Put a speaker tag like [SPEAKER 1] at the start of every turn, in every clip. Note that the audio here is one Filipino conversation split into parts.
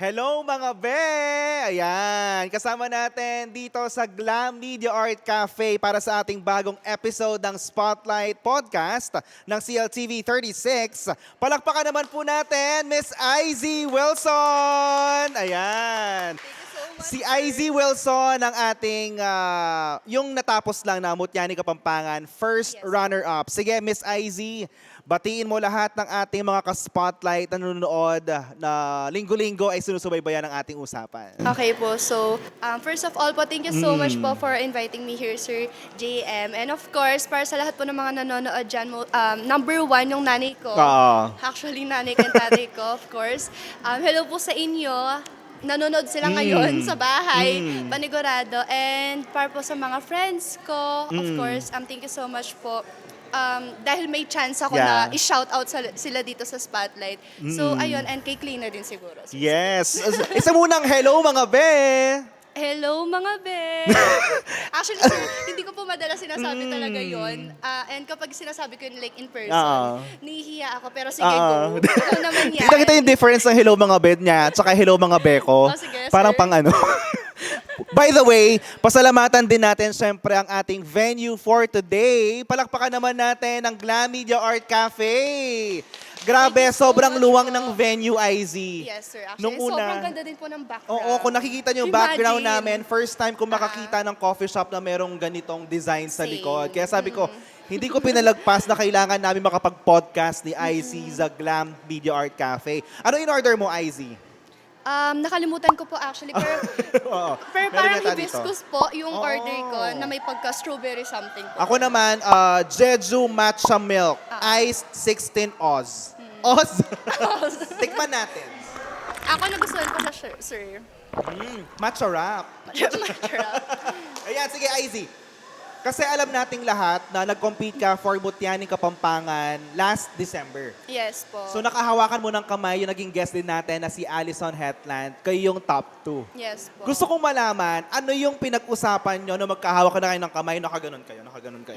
[SPEAKER 1] Hello mga be! Ayan, kasama natin dito sa Glam Media Art Cafe para sa ating bagong episode ng Spotlight Podcast ng CLTV 36. Palakpakan naman po natin, Miss Izzy Wilson! Ayan. Si Izzy Wilson ang ating, yung natapos lang na Mutya ni Kapampangan, first runner-up. Sige, Miss Izzy, batiin mo lahat ng ating mga ka-spotlight na nanonood na linggo-linggo ay sinusubaybayan ng ating usapan.
[SPEAKER 2] Okay po, so first of all po, thank you so much po for inviting me here, Sir JM. And of course, para sa lahat po ng mga nanonood dyan, number one yung nanay ko.
[SPEAKER 1] Oo.
[SPEAKER 2] Actually, nanay ko and tatay ko, of course. Hello po sa inyo. Nanonood sila ngayon sa bahay, panigurado. And para po sa mga friends ko, of course, thank you so much po. Dahil may chance ako na i-shout out sila dito sa Spotlight. So, ayun, and kay Clean na din siguro. So,
[SPEAKER 1] Yes! Isa munang hello mga be!
[SPEAKER 2] hello mga be! Actually, sir, hindi ko po madalas sinasabi talaga yon. And kapag sinasabi ko yun like in person, nahihiya ako. Pero sige, go. Ikaw naman yan.
[SPEAKER 1] Kita yung difference ng hello mga be niya at saka hello mga beko.
[SPEAKER 2] Oh, sige,
[SPEAKER 1] Parang
[SPEAKER 2] sir.
[SPEAKER 1] pang ano. By the way, pasalamatan din natin syempre ang ating venue for today. Palakpakan naman natin ang Glam Media Art Cafe. Grabe,
[SPEAKER 2] Thank you so
[SPEAKER 1] sobrang
[SPEAKER 2] much
[SPEAKER 1] luwang
[SPEAKER 2] po.
[SPEAKER 1] ng venue, Izzy.
[SPEAKER 2] Yes, sir.
[SPEAKER 1] Nung
[SPEAKER 2] Actually,
[SPEAKER 1] una,
[SPEAKER 2] sobrang ganda din po ng background.
[SPEAKER 1] Oo, kung nakikita niyo yung background
[SPEAKER 2] Imagine.
[SPEAKER 1] namin, first time ko makakita ng coffee shop na merong ganitong design sa
[SPEAKER 2] Same.
[SPEAKER 1] likod. Kaya sabi ko, hindi ko pinalagpas na kailangan namin makapag-podcast ni Izzy sa Glam Media Art Cafe. Ano in-order mo, Izzy?
[SPEAKER 2] Nakalimutan ko po actually. Pero,
[SPEAKER 1] Oo.
[SPEAKER 2] pero
[SPEAKER 1] Meron
[SPEAKER 2] parang
[SPEAKER 1] yata dito.
[SPEAKER 2] hibiscus po yung order ko na may pagka-strawberry something po.
[SPEAKER 1] Ako naman, Jeju Matcha Milk, iced 16 Oz. Oz? Tikman natin.
[SPEAKER 2] Ako nagustuhan ko siya, sir.
[SPEAKER 1] Matcha wrap.
[SPEAKER 2] Masarap.
[SPEAKER 1] Ayan, sige, Izzy. Kasi alam nating lahat na nag-compete ka for Mutya ni Kapampangan last December.
[SPEAKER 2] Yes po.
[SPEAKER 1] So nakahawakan mo ng kamay yung naging guest din natin na si Allison Hetland. Kayo yung top 2.
[SPEAKER 2] Yes po.
[SPEAKER 1] Gusto kong malaman, ano yung pinag-usapan nyo na magkahawak na kayo ng kamay, nakaganon kayo?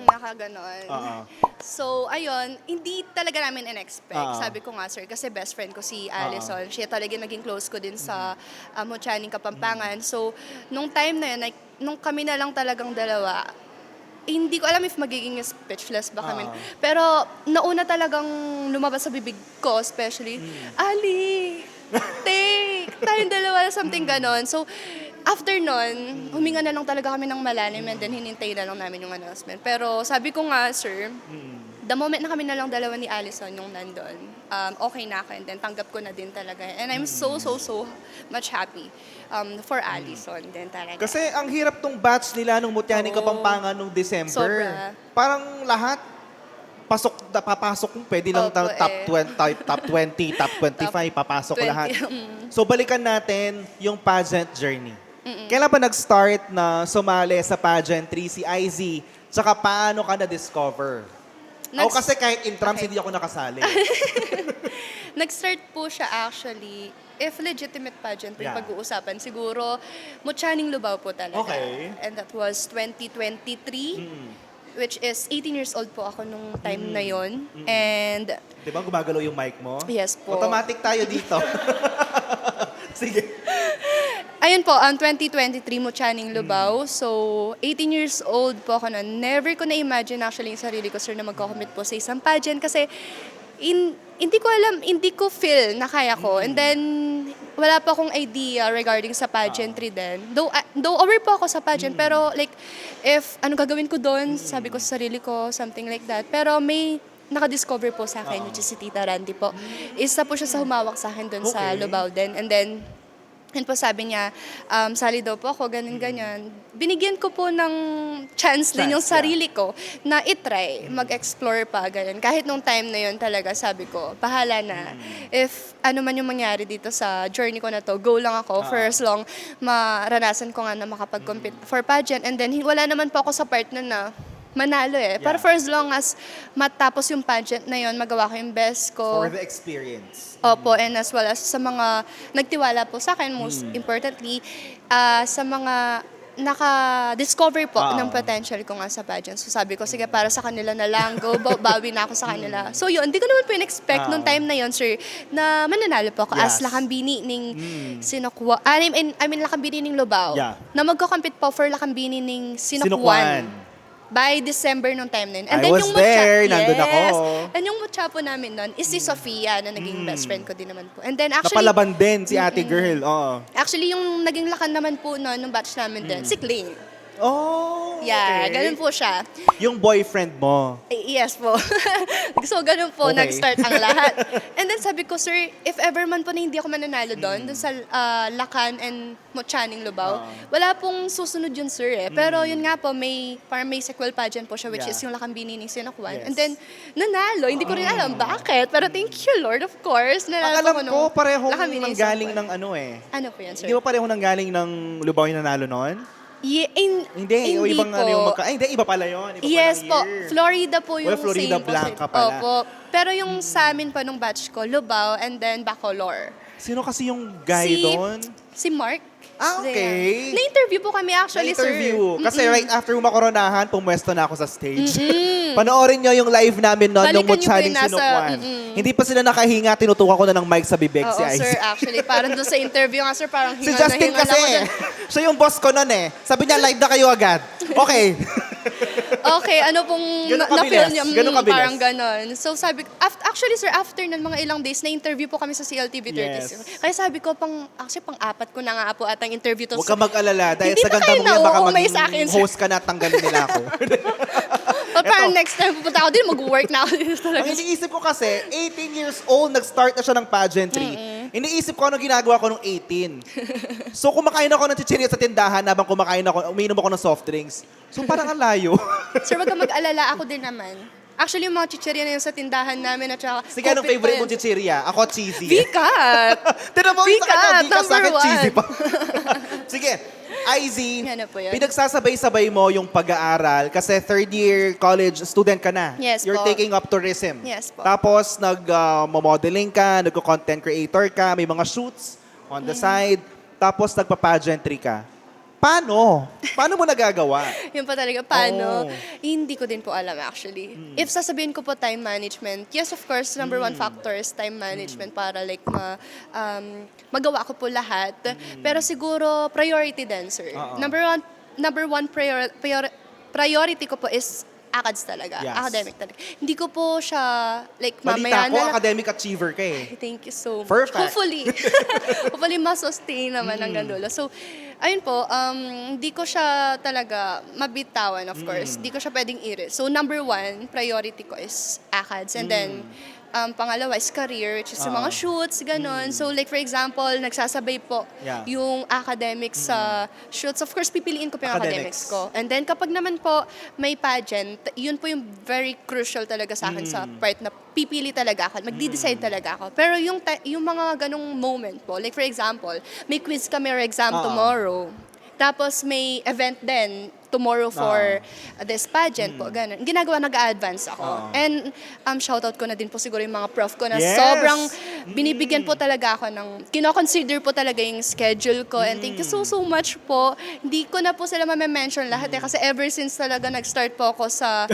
[SPEAKER 2] Nakaganon.
[SPEAKER 1] Oo.
[SPEAKER 2] So, ayun, hindi talaga namin in-expect.
[SPEAKER 1] Oo.
[SPEAKER 2] Sabi ko nga, sir, kasi best friend ko si Allison. Siya talaga naging close ko din sa Mutyaning Kapampangan. So, nung time na yun, like, nung kami na lang talagang dalawa, hindi ko alam if magiging speechless ba kami. Pero, nauna talagang lumabas sa bibig ko, especially, Ali, take, tayong dalawa, something ganon. So, after nun, huminga na lang talaga kami ng malalim and then hinintay na lang namin yung announcement. Pero sabi ko nga, sir, the moment na kami na lang dalawa ni Allison yung nandun, okay na ako and then tanggap ko na din talaga. And I'm so much happy for Allison din talaga.
[SPEAKER 1] Kasi ang hirap tong batch nila nung Mutya ni Kapampangan nung December.
[SPEAKER 2] Sobra.
[SPEAKER 1] Parang lahat papasok kung pwede lang
[SPEAKER 2] Opo,
[SPEAKER 1] top 20, top 20, top 25, papasok
[SPEAKER 2] 20,
[SPEAKER 1] lahat. So balikan natin yung pageant journey. Kailan pa nag-start na sumali sa pageantry si Izzy? Tsaka paano ka na-discover? Ako kasi kahit intrams, hindi ako nakasali.
[SPEAKER 2] Nag-start po siya actually, if legitimate pageant yung pag-uusapan, siguro Mutyaning Lubao po talaga.
[SPEAKER 1] Okay.
[SPEAKER 2] And that was 2023. Which is 18 years old po ako nung time na yon. And
[SPEAKER 1] Di ba gumagalaw yung mic mo?
[SPEAKER 2] yes po.
[SPEAKER 1] Automatic tayo dito. Sige.
[SPEAKER 2] Ayun po, ang 2023 Mutyaning Lubao. So, 18 years old po ako noon. Never ko na-imagine actually yung sarili ko, sir, na magko-commit po sa isang pageant. Kasi, hindi ko alam, hindi ko feel na kaya ko. And then, wala pa akong idea regarding sa pageantry din. Though aware po ako sa pageant, pero like, if ano gagawin ko doon, sabi ko sa sarili ko, something like that. Pero may nakadiscover po sa akin, which is si Tita Randy po. Isa po siya sa humawak sa akin doon sa Lubao din. And then, yun po sabi niya, sali daw po ako, ganyan. Binigyan ko po ng chance din yung sarili ko na itry, mag-explore pa, ganyan. Kahit nung time na yun talaga, sabi ko, bahala na. If ano man yung mangyari dito sa journey ko na to, go lang ako for as long maranasan ko nga na makapag-compete for pageant. And then, wala naman po ako sa part na manalo eh. Para for as long as matapos yung pageant na yon, magawa ko yung best ko.
[SPEAKER 1] For the experience.
[SPEAKER 2] Opo, and as well as sa mga nagtiwala po sa akin, most importantly, sa mga naka-discover po
[SPEAKER 1] Oo.
[SPEAKER 2] ng potential ko nga sa pageant. So sabi ko, sige, para sa kanila na lang, go, bawi na ako sa kanila. So yun, hindi ko naman po in-expect nung time na yun, sir, na mananalo po ako as
[SPEAKER 1] Yes.
[SPEAKER 2] Lakambini ning Sinokwa. I mean, Lakambini ning Lubao.
[SPEAKER 1] Yeah.
[SPEAKER 2] Na magko-compete po for Lakambini ning
[SPEAKER 1] Sinokwan.
[SPEAKER 2] Sinokwan. By December nung time na yun.
[SPEAKER 1] I was there, nandun ako.
[SPEAKER 2] And yung mutya po namin nun is si Sofia na naging best friend ko din naman po. And then actually,
[SPEAKER 1] Napalaban din si ate girl. Oo.
[SPEAKER 2] actually yung naging lakan naman po nun, nung batch namin din, si Cling.
[SPEAKER 1] Oh,
[SPEAKER 2] Yeah,
[SPEAKER 1] okay.
[SPEAKER 2] ganun po siya.
[SPEAKER 1] Yung boyfriend mo.
[SPEAKER 2] Yes po. So, ganun po,
[SPEAKER 1] Okay.
[SPEAKER 2] nag-start ang lahat. And then sabi ko, sir, if ever man po na hindi ako mananalo doon, dun sa Lakan and Mochaning Lubao, wala pong susunod yun, sir. Pero yun nga po, parang may sequel pageant po siya, which
[SPEAKER 1] Yeah.
[SPEAKER 2] is yung Lakambini ng Sinokwan.
[SPEAKER 1] Yes.
[SPEAKER 2] And then, nanalo. Hindi ko rin alam bakit. Pero thank you, Lord, of course.
[SPEAKER 1] Ang
[SPEAKER 2] Nanalo
[SPEAKER 1] alam
[SPEAKER 2] ako
[SPEAKER 1] ko,
[SPEAKER 2] nung
[SPEAKER 1] parehong
[SPEAKER 2] Lakambini ng
[SPEAKER 1] nanggaling
[SPEAKER 2] Sinokwan.
[SPEAKER 1] ng ano eh.
[SPEAKER 2] Ano po yan, sir?
[SPEAKER 1] Hindi ba parehong nanggaling ng Lubao yung nanalo noon? Hindi, o ibang
[SPEAKER 2] po.
[SPEAKER 1] ano yung hindi, iba pala yun. Iba
[SPEAKER 2] Yes
[SPEAKER 1] palang
[SPEAKER 2] po.
[SPEAKER 1] year.
[SPEAKER 2] Florida po yung
[SPEAKER 1] Well, Florida
[SPEAKER 2] same po,
[SPEAKER 1] Blanca
[SPEAKER 2] sir.
[SPEAKER 1] pala.
[SPEAKER 2] Opo. Pero yung sa amin pa nung batch ko, Lubao and then Bacolor.
[SPEAKER 1] Sino kasi yung guy doon?
[SPEAKER 2] Si Mark.
[SPEAKER 1] Ah, okay.
[SPEAKER 2] Na-interview po kami actually,
[SPEAKER 1] Na-interview.
[SPEAKER 2] sir.
[SPEAKER 1] Kasi right after makoronahan, pumwesto na ako sa stage. Panoorin nyo yung live namin noon
[SPEAKER 2] Balikan
[SPEAKER 1] nung
[SPEAKER 2] nyo po
[SPEAKER 1] Mutsaning
[SPEAKER 2] yung nasa-
[SPEAKER 1] Sinukwan. Hindi pa sila nakahinga, tinutukan ko na ng mic sa bibig
[SPEAKER 2] Oo,
[SPEAKER 1] si Ice.
[SPEAKER 2] sir, actually. Parang doon sa interview nga, sir, parang
[SPEAKER 1] Si
[SPEAKER 2] hinga
[SPEAKER 1] Justin
[SPEAKER 2] na
[SPEAKER 1] kasi,
[SPEAKER 2] ako dun.
[SPEAKER 1] siya yung boss ko noon eh. Sabi niya, live na kayo agad. Okay.
[SPEAKER 2] Okay, ano pong
[SPEAKER 1] Ganun
[SPEAKER 2] na-feel
[SPEAKER 1] kabilis.
[SPEAKER 2] niya?
[SPEAKER 1] Ganun kabilis.
[SPEAKER 2] Parang ganon. So sabi, actually sir, after nun, mga ilang days, na-interview po kami sa CLTV 36.
[SPEAKER 1] Yes.
[SPEAKER 2] Kaya sabi ko, pang-apat ko na nga po at ang interview to.
[SPEAKER 1] Huwag ka mag-alala. Dahil
[SPEAKER 2] Hindi
[SPEAKER 1] sa
[SPEAKER 2] ba
[SPEAKER 1] ganda
[SPEAKER 2] kayo
[SPEAKER 1] mo yan, baka
[SPEAKER 2] nauumay sa akin,
[SPEAKER 1] maging
[SPEAKER 2] sir?
[SPEAKER 1] host ka na, tanggalin nila ako.
[SPEAKER 2] O parang next time pupunta ako din, mag-work na ako dito talaga.
[SPEAKER 1] Ang iniisip ko kasi, 18 years old, nag-start na siya ng pageantry. Iniisip ko anong ginagawa ko nung 18. So kumakain ako ng chichirya sa tindahan habang kumakain ako, umiinom ako ng soft drinks. So parang ang layo.
[SPEAKER 2] Sir, wag ka mag-alala, ako din naman. Actually, yung mga chichirya na yun sa tindahan namin at saka...
[SPEAKER 1] Sige, anong
[SPEAKER 2] kupit
[SPEAKER 1] favorite
[SPEAKER 2] pa
[SPEAKER 1] mong
[SPEAKER 2] yun.
[SPEAKER 1] chichirya? Ako, cheesy.
[SPEAKER 2] Bikat!
[SPEAKER 1] Tinan mo, isa ka
[SPEAKER 2] Bikat,
[SPEAKER 1] na, Bikas sa akin,
[SPEAKER 2] number
[SPEAKER 1] cheesy
[SPEAKER 2] one.
[SPEAKER 1] pa. Sige, IZ,
[SPEAKER 2] Ano po yun?
[SPEAKER 1] pinagsasabay-sabay mo yung pag-aaral kasi third year college student ka na.
[SPEAKER 2] Yes
[SPEAKER 1] You're
[SPEAKER 2] po.
[SPEAKER 1] taking up tourism.
[SPEAKER 2] Yes po.
[SPEAKER 1] Tapos nag-modeling ka, nagko-content creator ka, may mga shoots on the side, tapos nagpa-pageantry ka. Paano? Paano mo nagagawa?
[SPEAKER 2] Yun pa talaga, paano?
[SPEAKER 1] Oo.
[SPEAKER 2] Hindi ko din po alam actually. If sasabihin ko po time management, yes of course, number one factor is time management para like magawa ko po lahat. Pero siguro priority din, sir.
[SPEAKER 1] Oo.
[SPEAKER 2] Number one priority ko po is ACADS talaga.
[SPEAKER 1] Yes.
[SPEAKER 2] Academic talaga. Hindi ko po siya like
[SPEAKER 1] Balita
[SPEAKER 2] mamaya
[SPEAKER 1] ko,
[SPEAKER 2] na lang.
[SPEAKER 1] academic achiever ka eh.
[SPEAKER 2] Thank you so much.
[SPEAKER 1] Perfect.
[SPEAKER 2] Hopefully. Hopefully ma-sustain naman hanggang dulo. So, ayun po, hindi ko siya talaga mabitawan, of course. Hindi ko siya pwedeng i-risk. So, number one, priority ko is ACADS. And then, pangalawa is career, which is yung mga shoots, ganon. So, like for example, nagsasabay po
[SPEAKER 1] Yeah.
[SPEAKER 2] yung academics sa shoots. Of course, pipiliin ko po yung
[SPEAKER 1] Academics.
[SPEAKER 2] academics ko. And then, kapag naman po may pageant, yun po yung very crucial talaga sa akin sa part na pipili talaga ako, magdi-decide talaga ako. Pero yung mga ganong moment po, like for example, may quiz kami or exam tomorrow. Tapos may event din tomorrow for this pageant po, ganun. Ginagawa, nag-a-advance ako. And shoutout ko na din po siguro yung mga prof ko na
[SPEAKER 1] Yes!
[SPEAKER 2] sobrang binibigyan po talaga ako ng, kino-consider po talaga yung schedule ko. And thank you so much po. Hindi ko na po sila ma-mention lahat kasi ever since talaga nag-start po ako sa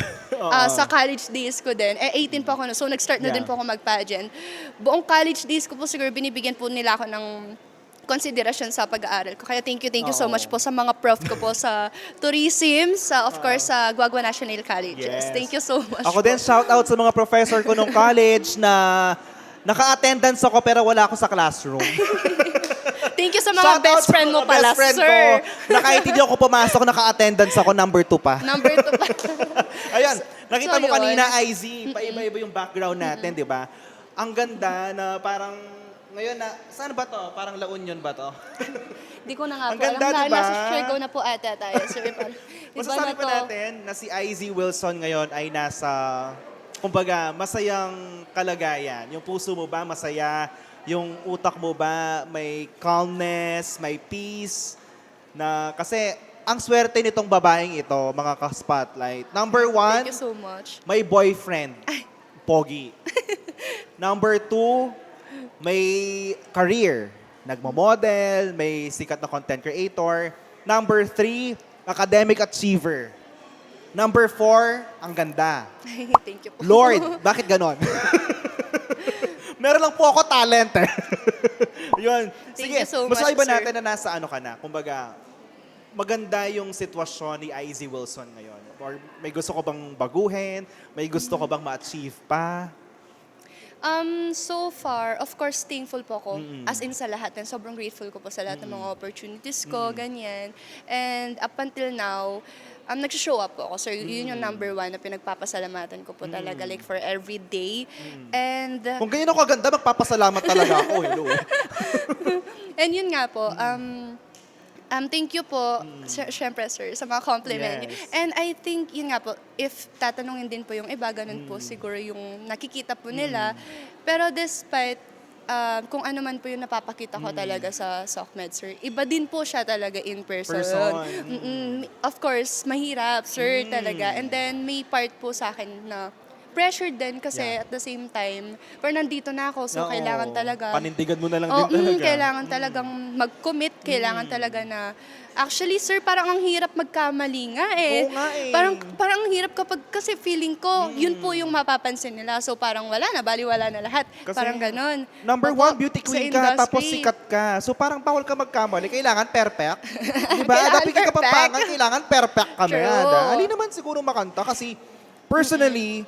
[SPEAKER 2] sa college days ko din. 18 po ako na, so nag-start na din
[SPEAKER 1] Yeah.
[SPEAKER 2] po ako mag-pageant. Buong college days ko po siguro binibigyan po nila ako ng konsiderasyon sa pag-aaral ko. Kaya thank you so much po sa mga prof ko po sa tourism, sa of course sa Guagua National Colleges.
[SPEAKER 1] Yes.
[SPEAKER 2] Thank you so much.
[SPEAKER 1] Ako din, shout out sa mga professor ko nung college na naka-attendance ako pero wala ako sa classroom.
[SPEAKER 2] Thank you sa mga
[SPEAKER 1] Shout out
[SPEAKER 2] best
[SPEAKER 1] sa
[SPEAKER 2] friend mo
[SPEAKER 1] mga
[SPEAKER 2] pala,
[SPEAKER 1] best friend
[SPEAKER 2] sir.
[SPEAKER 1] ko. Na kahit hindi ako pumasok, naka-attendance ako, number 2 pa.
[SPEAKER 2] Number 2 pa.
[SPEAKER 1] Ayan, nakita
[SPEAKER 2] So,
[SPEAKER 1] mo
[SPEAKER 2] yun.
[SPEAKER 1] kanina, IZ, paiba-iba yung background natin, di ba? Ang ganda na parang, ngayon na, saan ba to? Parang La Union ba to?
[SPEAKER 2] Hindi ko na nga
[SPEAKER 1] Ang
[SPEAKER 2] po
[SPEAKER 1] ganda,
[SPEAKER 2] alam.
[SPEAKER 1] diba?
[SPEAKER 2] Nasa Surigao na po ata tayo, sir. Iba
[SPEAKER 1] Masasabi
[SPEAKER 2] na
[SPEAKER 1] pa
[SPEAKER 2] to.
[SPEAKER 1] natin na si IZ Wilson ngayon ay nasa, kumbaga, masayang kalagayan. Yung puso mo ba masaya? Yung utak mo ba may calmness, may peace? Na, kasi ang swerte nitong babaeng ito, mga ka-spotlight. Number 1,
[SPEAKER 2] Thank you so much.
[SPEAKER 1] may boyfriend. Pogi. Number 2, may career. Nagmo-model, may sikat na content creator. Number 3, academic achiever. Number 4, ang ganda.
[SPEAKER 2] Thank you po.
[SPEAKER 1] Lord, bakit ganon? Meron lang po ako talent eh. Yun.
[SPEAKER 2] Thank
[SPEAKER 1] Sige,
[SPEAKER 2] you so
[SPEAKER 1] mas
[SPEAKER 2] much,
[SPEAKER 1] iba
[SPEAKER 2] sir.
[SPEAKER 1] natin na nasa ano ka na. Kumbaga, maganda yung sitwasyon ni IZ Wilson ngayon. Or may gusto ko bang baguhin? May gusto ko bang ma-achieve pa?
[SPEAKER 2] So far, of course, thankful po ako. As in sa lahat. And sobrang grateful ko po sa lahat ng mga opportunities ko, ganyan. And up until now, nag-show up po ako. So, yun yung number 1 na pinagpapasalamatan ko po talaga. Like, for every day. And,
[SPEAKER 1] Kung ganyan ako ganda, magpapasalamat talaga ako. Hello.
[SPEAKER 2] and yun nga po, thank you po, syempre sir, sa mga compliment.
[SPEAKER 1] Yes.
[SPEAKER 2] And I think, yun nga po, if tatanungin din po yung iba, ganun po siguro yung nakikita po nila. Pero despite kung ano man po yung napapakita ko talaga sa SOCMED, sir, iba din po siya talaga in person. Of course, mahirap, sir, talaga. And then, may part po sa akin na pressured din kasi at the same time, pero nandito na ako, so
[SPEAKER 1] Oo.
[SPEAKER 2] kailangan talaga.
[SPEAKER 1] Panindigan mo na lang din talaga.
[SPEAKER 2] Kailangan talagang mag-commit, kailangan talaga na, actually sir, parang ang hirap magkamali nga eh.
[SPEAKER 1] Oo nga eh.
[SPEAKER 2] Parang ang hirap kapag, kasi feeling ko, yun po yung mapapansin nila. So parang wala na, baliwala na lahat.
[SPEAKER 1] Kasi
[SPEAKER 2] Parang ganon.
[SPEAKER 1] Number
[SPEAKER 2] Opo,
[SPEAKER 1] 1, beauty
[SPEAKER 2] sa
[SPEAKER 1] queen ka, tapos
[SPEAKER 2] industry.
[SPEAKER 1] sikat ka. So parang bawal ka magkamali. Kailangan perfect. Diba?
[SPEAKER 2] Kailangan
[SPEAKER 1] Dapat ka
[SPEAKER 2] perfect.
[SPEAKER 1] kapampangan, kailangan perfect kami.
[SPEAKER 2] True.
[SPEAKER 1] Ali naman siguro makanta kasi personally,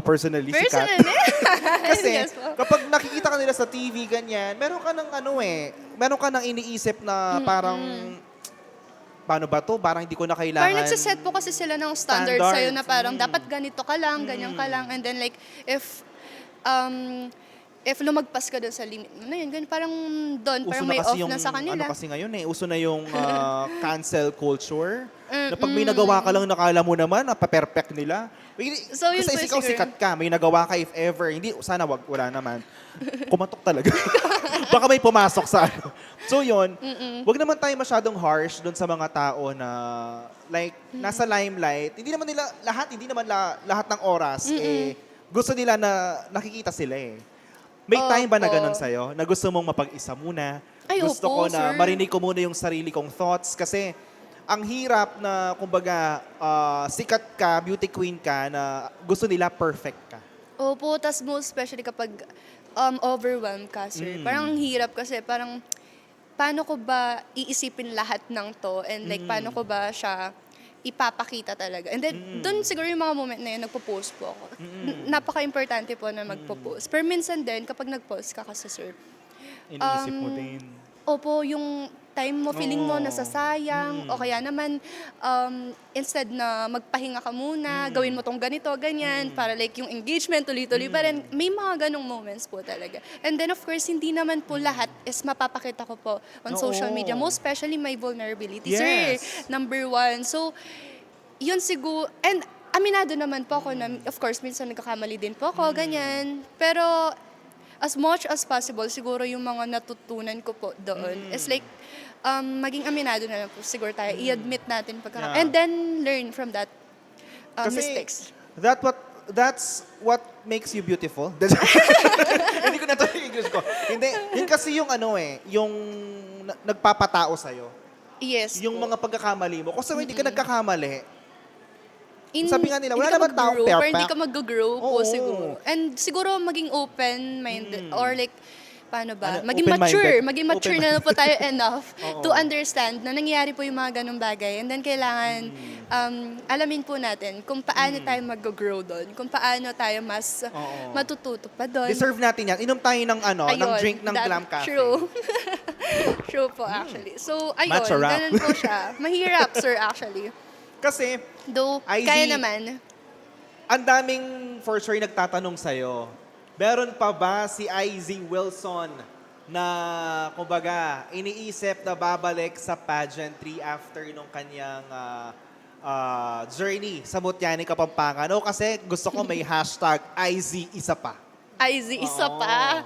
[SPEAKER 1] personally, sikat.
[SPEAKER 2] Personally.
[SPEAKER 1] Kasi
[SPEAKER 2] Yes po.
[SPEAKER 1] kapag nakikita ka nila sa TV, ganyan, meron ka ng meron ka ng iniisip na parang, paano ba to? Parang hindi ko na kailangan.
[SPEAKER 2] Parang nagsiset po kasi sila ng standard
[SPEAKER 1] Standards.
[SPEAKER 2] sa'yo na parang dapat ganito ka lang, ganyan ka lang. And then like, if lumagpas ka doon sa limit mo na yun, ganyan, parang doon, parang may off na sa kanila.
[SPEAKER 1] Ano kasi ngayon uso na yung cancel culture. Na pag may nagawa ka lang nakala mo naman, perfect nila.
[SPEAKER 2] So, yun
[SPEAKER 1] kasi
[SPEAKER 2] po
[SPEAKER 1] ikaw
[SPEAKER 2] siguro.
[SPEAKER 1] sikat ka, may nagawa ka if ever. Hindi, sana wala naman. Kumatok talaga. Baka may pumasok sa ano. So yun, wag naman tayo masyadong harsh doon sa mga tao na like, nasa limelight. Hindi naman lahat ng oras gusto nila na nakikita sila eh. May time ba na
[SPEAKER 2] Opo.
[SPEAKER 1] ganun sa'yo? Na gusto mong mapag-isa muna?
[SPEAKER 2] Ay,
[SPEAKER 1] Gusto ko
[SPEAKER 2] opo,
[SPEAKER 1] na
[SPEAKER 2] sir.
[SPEAKER 1] marinig ko muna yung sarili kong thoughts kasi ang hirap na, kumbaga, sikat ka, beauty queen ka, na gusto nila perfect ka.
[SPEAKER 2] Opo, tas most especially kapag overwhelmed ka, sir. Parang ang hirap kasi parang paano ko ba iisipin lahat ng to and like paano ko ba siya ipapakita talaga. And then doon siguro yung mga moment na yun, nagpo-post po ako. Napaka-importante po na magpo-post. Pero minsan din, kapag nag-post ka kasi, sir,
[SPEAKER 1] Iniisip mo din.
[SPEAKER 2] opo, yung time mo, feeling mo
[SPEAKER 1] Oo.
[SPEAKER 2] nasasayang, o kaya naman, instead na magpahinga ka muna, gawin mo tong ganito, ganyan, para like yung engagement, tuloy-tuloy pa rin. May mga ganong moments po talaga. And then of course, hindi naman po lahat is mapapakita ko po on social media. Most especially my vulnerability, sir.
[SPEAKER 1] Yes.
[SPEAKER 2] Number 1. So, yun siguro, and aminado naman po ako na, of course, minsan nagkakamali din po ako, ganyan. Pero, as much as possible, siguro yung mga natutunan ko po doon is like, maging aminado na lang po siguro tayo. I-admit natin
[SPEAKER 1] Yeah.
[SPEAKER 2] and then learn from that
[SPEAKER 1] Kasi
[SPEAKER 2] mistakes.
[SPEAKER 1] that's what makes you beautiful. Hindi ko na ito yung English ko. Hindi, yun kasi yung yung nagpapatao sa'yo.
[SPEAKER 2] Yes
[SPEAKER 1] Yung
[SPEAKER 2] po.
[SPEAKER 1] mga pagkakamali mo. Kasi hindi ka nagkakamali,
[SPEAKER 2] In-
[SPEAKER 1] sabi nga nila,
[SPEAKER 2] hindi
[SPEAKER 1] wala
[SPEAKER 2] ka
[SPEAKER 1] naman taong
[SPEAKER 2] mag-grow,
[SPEAKER 1] perfect.
[SPEAKER 2] Pero hindi ka mag-grow po
[SPEAKER 1] Oo.
[SPEAKER 2] siguro. And siguro maging open-minded or like, paano ba?
[SPEAKER 1] Ano,
[SPEAKER 2] Maging
[SPEAKER 1] open-minded?
[SPEAKER 2] mature. Maging mature
[SPEAKER 1] Open-
[SPEAKER 2] na po tayo enough
[SPEAKER 1] Oo.
[SPEAKER 2] to understand na nangyayari po yung mga ganong bagay. And then kailangan alamin po natin kung paano tayo mag-grow doon. Kung paano tayo mas
[SPEAKER 1] Oo.
[SPEAKER 2] matututo pa doon.
[SPEAKER 1] Deserve natin yan. Inom tayo ng ng
[SPEAKER 2] Ayun,
[SPEAKER 1] drink ng
[SPEAKER 2] that-
[SPEAKER 1] Glam Cafe.
[SPEAKER 2] True. True po actually. So, ayun,
[SPEAKER 1] Matcha wrap.
[SPEAKER 2] ganun po siya. Mahirap, sir, actually.
[SPEAKER 1] Kasi,
[SPEAKER 2] Though,
[SPEAKER 1] IZ,
[SPEAKER 2] kaya naman.
[SPEAKER 1] ang daming for sure nagtatanong sa'yo, meron pa ba si IZ Wilson na, kumbaga, iniisip na babalik sa pageantry after nung kanyang journey sa Mutiani, Kapampangan? O kasi gusto ko may hashtag IZ isa pa.
[SPEAKER 2] IZ, isa
[SPEAKER 1] Oo.
[SPEAKER 2] pa.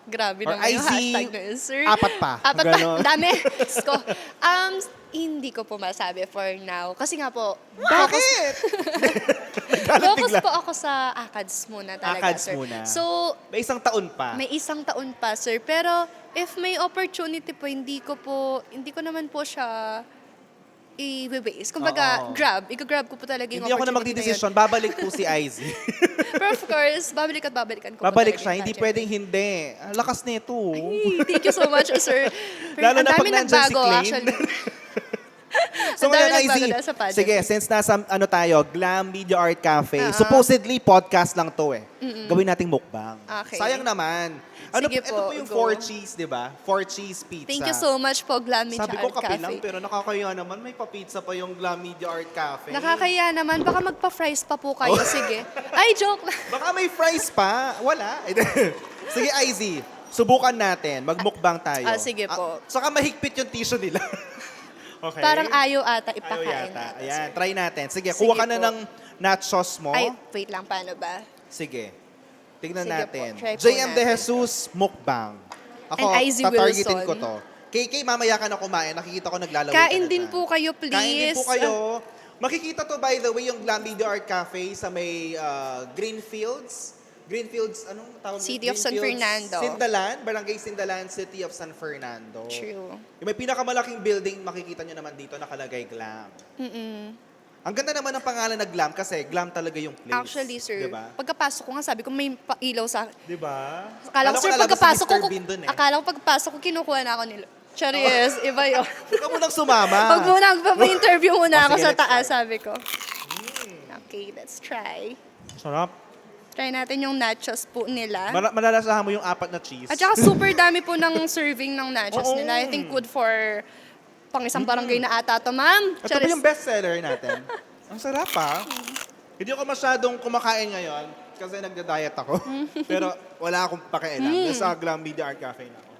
[SPEAKER 2] Grabe
[SPEAKER 1] Or
[SPEAKER 2] naman yung
[SPEAKER 1] IZ,
[SPEAKER 2] hashtag na yun, sir.
[SPEAKER 1] apat pa.
[SPEAKER 2] Apat
[SPEAKER 1] Ganon.
[SPEAKER 2] pa. Dami. Diyos ko. Hindi ko po masabi for now. Kasi nga po,
[SPEAKER 1] Bakit?
[SPEAKER 2] focus po ako sa ACADS muna talaga,
[SPEAKER 1] ACADS
[SPEAKER 2] sir.
[SPEAKER 1] muna.
[SPEAKER 2] So,
[SPEAKER 1] May isang taon pa.
[SPEAKER 2] may isang taon pa, sir. Pero, if may opportunity po, hindi ko naman po siya i-base. Kumbaga,
[SPEAKER 1] Oo.
[SPEAKER 2] i-grab ko po talaga yung
[SPEAKER 1] Hindi ako na
[SPEAKER 2] opportunity na yun.
[SPEAKER 1] magdidesisyon, babalik po si IZ.
[SPEAKER 2] Pero of course, babalikan ko po
[SPEAKER 1] Babalik
[SPEAKER 2] talaga
[SPEAKER 1] siya,
[SPEAKER 2] yung
[SPEAKER 1] hindi
[SPEAKER 2] pageant.
[SPEAKER 1] pwedeng hindi. Ang lakas nito.
[SPEAKER 2] Ay, thank you so much, sir. Pero
[SPEAKER 1] Lalo
[SPEAKER 2] ang
[SPEAKER 1] na pag
[SPEAKER 2] dami
[SPEAKER 1] nandyan si
[SPEAKER 2] nagbago,
[SPEAKER 1] Clay.
[SPEAKER 2] actually.
[SPEAKER 1] So
[SPEAKER 2] Ang dami
[SPEAKER 1] ngayon,
[SPEAKER 2] nagbago
[SPEAKER 1] IZ,
[SPEAKER 2] dahil sa pageant.
[SPEAKER 1] sige, since nasa tayo, Glam Media Art Cafe,
[SPEAKER 2] Ah.
[SPEAKER 1] supposedly podcast lang to Gawin nating mukbang.
[SPEAKER 2] Okay.
[SPEAKER 1] Sayang naman.
[SPEAKER 2] Sige
[SPEAKER 1] ito
[SPEAKER 2] po,
[SPEAKER 1] po yung
[SPEAKER 2] go.
[SPEAKER 1] 4 cheese, di ba? 4 cheese pizza.
[SPEAKER 2] Thank you so much po, Glam Media
[SPEAKER 1] Sabi ko
[SPEAKER 2] Art
[SPEAKER 1] kape lang,
[SPEAKER 2] Cafe.
[SPEAKER 1] pero nakakaya naman. May pa-pizza pa yung Glam Media Art Cafe.
[SPEAKER 2] Nakakaya naman. Baka magpa-fries pa po kayo.
[SPEAKER 1] Oh.
[SPEAKER 2] Sige. Ay, joke lang.
[SPEAKER 1] Baka may fries pa. Wala. Sige, IZ. Subukan natin. Magmukbang tayo.
[SPEAKER 2] Sige po.
[SPEAKER 1] Saka mahigpit yung tissue nila. Okay.
[SPEAKER 2] Parang ayaw ata
[SPEAKER 1] Ayaw
[SPEAKER 2] ipakain.
[SPEAKER 1] yata.
[SPEAKER 2] natin.
[SPEAKER 1] Ayan, try natin. Sige,
[SPEAKER 2] Sige
[SPEAKER 1] kuha ka na
[SPEAKER 2] po.
[SPEAKER 1] ng nachos mo.
[SPEAKER 2] Ay, wait lang. Paano ba?
[SPEAKER 1] Sige. Tingnan
[SPEAKER 2] Sige
[SPEAKER 1] natin.
[SPEAKER 2] po, try po
[SPEAKER 1] JM De
[SPEAKER 2] natin.
[SPEAKER 1] Jesus Mukbang. Ako,
[SPEAKER 2] And IZ
[SPEAKER 1] tatargetin
[SPEAKER 2] Wilson.
[SPEAKER 1] ko to. KK, mamaya ka na kumain. Nakikita ko naglalaway ka
[SPEAKER 2] Kain
[SPEAKER 1] na
[SPEAKER 2] din
[SPEAKER 1] dyan.
[SPEAKER 2] po kayo, please.
[SPEAKER 1] Kain din po kayo. Makikita to, by the way, yung Glam Media Art Cafe sa may Greenfields. Greenfields, anong tawag?
[SPEAKER 2] City of San
[SPEAKER 1] Greenfields,
[SPEAKER 2] Fernando.
[SPEAKER 1] Sindalan, Barangay Sindalan, City of San Fernando.
[SPEAKER 2] True.
[SPEAKER 1] Yung may pinakamalaking building, makikita nyo naman dito, nakalagay Glam. Ang ganda naman ng pangalan na Glam kasi Glam talaga yung place.
[SPEAKER 2] Actually, sir,
[SPEAKER 1] Diba?
[SPEAKER 2] pagkapasok ko nga, sabi ko may ilaw sa...
[SPEAKER 1] Diba?
[SPEAKER 2] Akala ko, sir,
[SPEAKER 1] nalabas si
[SPEAKER 2] pagkapasok ko,
[SPEAKER 1] Mr. Bean dun
[SPEAKER 2] akala ko pagpasok ko, kinukuha na ako nila. Charis, iba yun.
[SPEAKER 1] Huwag ka munang sumama.
[SPEAKER 2] Pag muna, magpapa-interview muna
[SPEAKER 1] Oh,
[SPEAKER 2] ako
[SPEAKER 1] sige,
[SPEAKER 2] sa
[SPEAKER 1] let's
[SPEAKER 2] taas,
[SPEAKER 1] try.
[SPEAKER 2] sabi ko. Okay, let's try.
[SPEAKER 1] Sarap.
[SPEAKER 2] Try natin yung nachos po nila.
[SPEAKER 1] Malalasahan mo yung 4 na cheese.
[SPEAKER 2] At saka super dami po ng serving ng nachos
[SPEAKER 1] Oo.
[SPEAKER 2] nila. I think good for pang isang barangay na ata to, ma'am.
[SPEAKER 1] Ito pa yung bestseller natin. Ang sarap pa. Hindi ako masyadong kumakain ngayon kasi nagda-diet ako. Pero wala akong pakialam. Nasa Glam Media Art Cafe na ako.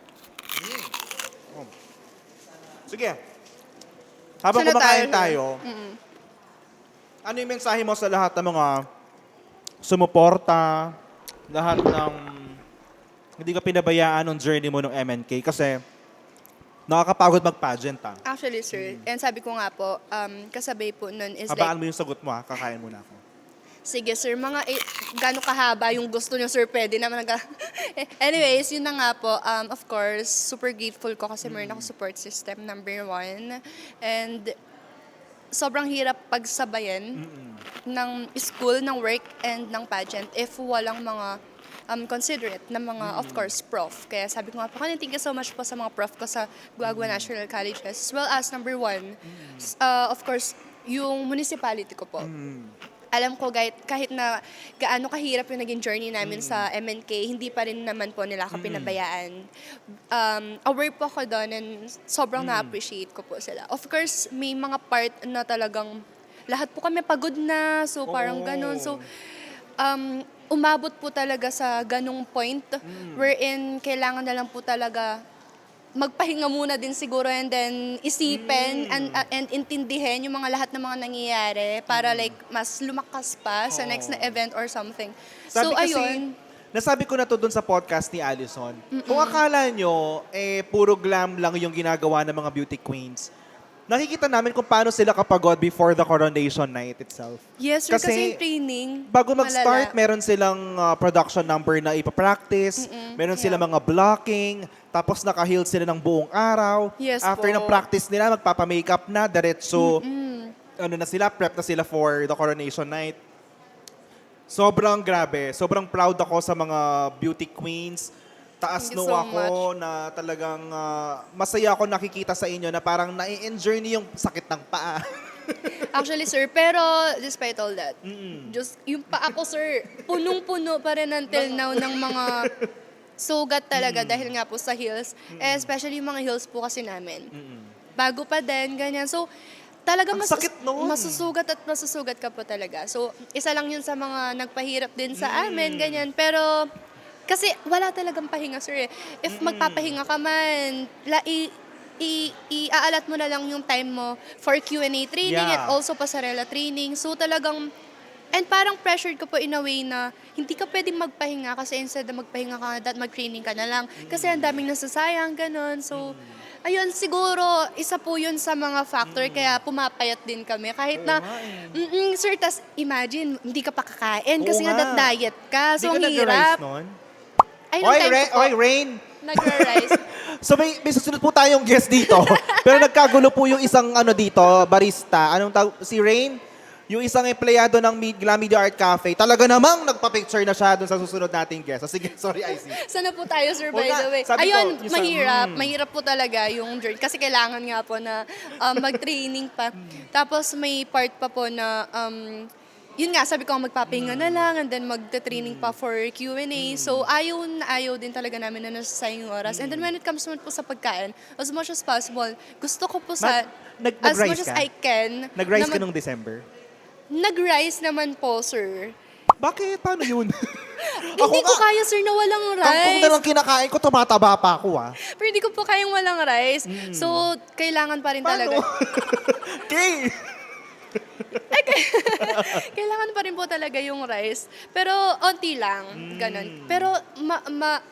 [SPEAKER 1] Oh. Sige. Habang
[SPEAKER 2] Saan na
[SPEAKER 1] kumakain
[SPEAKER 2] tayo?
[SPEAKER 1] tayo, ano yung mensahe mo sa lahat ng mga sumuporta, lahat ng hindi ka pinabayaan ng journey mo ng MNK kasi nakakapagod mag-pageant
[SPEAKER 2] Actually, sir, and sabi ko nga po, kasabay po nun is
[SPEAKER 1] Habaan
[SPEAKER 2] like,
[SPEAKER 1] mo yung sagot mo kakain muna ako.
[SPEAKER 2] sige sir, mga gano'ng kahaba yung gusto nyo sir, pwede naman Anyways, yun na nga po, of course, super grateful ko kasi meron ako support system, number 1. And sobrang hirap pagsabayan ng school, ng work, and ng pageant if walang mga considerate na mga, of course, prof. Kaya sabi ko nga po, thank you so much po sa mga prof ko sa Guagua National Colleges. As well as number 1, of course, yung municipality ko po. Alam ko kahit na gaano kahirap yung naging journey namin sa MNK, hindi pa rin naman po nila ako pinabayaan. Aware po ako doon and sobrang na-appreciate ko po sila. Of course, may mga part na talagang lahat po kami pagod na, so parang ganun. So, umabot po talaga sa ganung point wherein kailangan na lang po talaga magpahinga muna din siguro and then isipin and intindihin yung mga lahat ng mga nangyayari para like mas lumakas pa sa next na event or something.
[SPEAKER 1] Sabi
[SPEAKER 2] So
[SPEAKER 1] kasi,
[SPEAKER 2] ayun,
[SPEAKER 1] nasabi ko na to dun sa podcast ni Allison. Kung akala nyo, puro glam lang yung ginagawa ng mga beauty queens, nakikita namin kung paano sila kapagod before the coronation night itself.
[SPEAKER 2] yes sir, kasi yung training,
[SPEAKER 1] Bago mag-start,
[SPEAKER 2] malala.
[SPEAKER 1] meron silang production number na ipapractice, meron silang mga blocking, tapos naka-heels sila ng buong araw.
[SPEAKER 2] Yes
[SPEAKER 1] After
[SPEAKER 2] po.
[SPEAKER 1] ng practice nila, magpapa-makeup na, diretso, prep na sila for the coronation night. Sobrang grabe. Sobrang proud ako sa mga beauty queens. Taas
[SPEAKER 2] Thank you
[SPEAKER 1] no
[SPEAKER 2] so
[SPEAKER 1] ako na talagang masaya ako nakikita sa inyo na parang nai-enjoy niyo yung sakit ng paa.
[SPEAKER 2] Actually, sir, pero despite all that, just yung pa ako, sir, punong-puno pa rin until now ng mga sugat talaga dahil nga po sa heels. Especially yung mga heels po kasi namin. Bago pa din, ganyan. So, talaga
[SPEAKER 1] Ang sakit nun.
[SPEAKER 2] masusugat ka po talaga. So, isa lang yun sa mga nagpahirap din sa amin, ganyan. Pero, kasi wala talagang pahinga, sir. If magpapahinga ka man, iaalat mo na lang yung time mo for Q&A training
[SPEAKER 1] Yeah.
[SPEAKER 2] and also pasarela training. So talagang, and parang pressured ka po in a way na hindi ka pwedeng magpahinga kasi instead na magpahinga ka, mag-training ka na lang. Kasi ang daming nasasayang, ganun. So, ayun, siguro, isa po yun sa mga factor kaya pumapayat din kami. Kahit na, sir, tas imagine, hindi ka pa kakain kasi
[SPEAKER 1] Oo
[SPEAKER 2] nga
[SPEAKER 1] nga.
[SPEAKER 2] diet ka. So, ang
[SPEAKER 1] Hindi ka
[SPEAKER 2] hirap.
[SPEAKER 1] nag-rice nun?
[SPEAKER 2] Ay, nung time ko po,
[SPEAKER 1] Rain!
[SPEAKER 2] Nagra-rise.
[SPEAKER 1] So may susunod po tayong guest dito. Pero nagkagulo po yung isang dito, barista. Anong tawag? Si Rain? Yung isang empleyado ng Glam Media Art Cafe. Talaga namang nagpa-picture na siya dun sa susunod nating guest. So, sige, sorry, IC.
[SPEAKER 2] Sana po tayo, sir, by
[SPEAKER 1] Wag na.
[SPEAKER 2] the way.
[SPEAKER 1] Sabi ko,
[SPEAKER 2] Ayun,
[SPEAKER 1] isa-
[SPEAKER 2] mahirap. Mahirap po talaga yung journey. Kasi kailangan nga po na mag-training pa. Tapos may part pa po na, yun nga, sabi ko magpapahinga na lang and then magte-training pa for Q&A. So, ayaw na ayaw din talaga namin na nasasayang yung oras. And then when it comes naman po sa pagkain, as much as possible, gusto ko po sa, as much
[SPEAKER 1] Nag-rise
[SPEAKER 2] as
[SPEAKER 1] ka?
[SPEAKER 2] I can,
[SPEAKER 1] Nag-rise
[SPEAKER 2] na
[SPEAKER 1] ka nung December?
[SPEAKER 2] Nag-rise naman po, sir.
[SPEAKER 1] Bakit? Paano yun?
[SPEAKER 2] Hindi ko kaya, sir, na walang
[SPEAKER 1] Kangkong na
[SPEAKER 2] rice.
[SPEAKER 1] lang kinakain ko, tumataba pa ako
[SPEAKER 2] Pero hindi ko po kayang walang rice. So, kailangan pa rin talaga.
[SPEAKER 1] Okay.
[SPEAKER 2] Kailangan pa rin po talaga yung rice. Pero, onti lang. Ganon. Pero,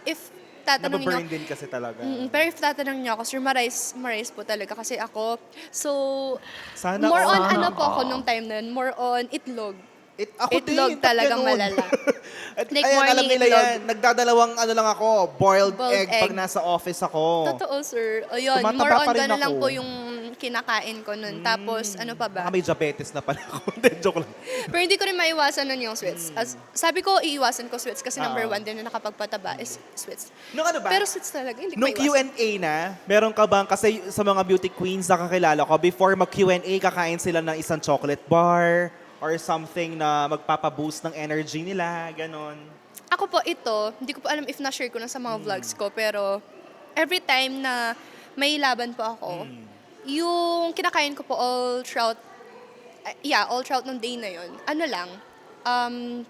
[SPEAKER 2] if tatanungin nyo,
[SPEAKER 1] Nababurn din kasi talaga.
[SPEAKER 2] pero if tatanungin nyo ako, sir, ma-rice po talaga kasi ako. So,
[SPEAKER 1] Sana
[SPEAKER 2] more on,
[SPEAKER 1] all.
[SPEAKER 2] po ako nung time na yun, more on itlog.
[SPEAKER 1] Ako
[SPEAKER 2] Itlog
[SPEAKER 1] din,
[SPEAKER 2] talagang
[SPEAKER 1] ganun.
[SPEAKER 2] malala.
[SPEAKER 1] At
[SPEAKER 2] Like
[SPEAKER 1] ayan, alam
[SPEAKER 2] morning
[SPEAKER 1] nila
[SPEAKER 2] itlog.
[SPEAKER 1] yan. Nagdadalawang lang ako, boiled
[SPEAKER 2] Boiled
[SPEAKER 1] egg pag
[SPEAKER 2] egg.
[SPEAKER 1] nasa office ako.
[SPEAKER 2] Totoo, sir. O yun,
[SPEAKER 1] Tumataba
[SPEAKER 2] more on
[SPEAKER 1] pa rin
[SPEAKER 2] gano'n lang
[SPEAKER 1] ako.
[SPEAKER 2] po yung kinakain ko nun. Tapos, ano pa ba?
[SPEAKER 1] Baka may diabetes na pala ako. Hindi, joke lang.
[SPEAKER 2] Pero hindi ko rin maiwasan nun yung sweets. Sabi ko, iiwasan ko sweets kasi number
[SPEAKER 1] Oo.
[SPEAKER 2] 1 din na nakapagpataba is sweets.
[SPEAKER 1] Nung ano ba?
[SPEAKER 2] Pero sweets talaga, hindi ko
[SPEAKER 1] Nung
[SPEAKER 2] maiwasan.
[SPEAKER 1] Q&A na, meron ka bang, kasi sa mga beauty queens na kakilala ko, before mag-Q&A, kakain sila ng isang chocolate bar or something na magpapaboost ng energy nila, ganon.
[SPEAKER 2] Ako po ito, hindi ko po alam if na-share ko na sa mga vlogs ko, pero every time na may laban po ako, yung kinakain ko po all throughout nung day na yun, ano lang,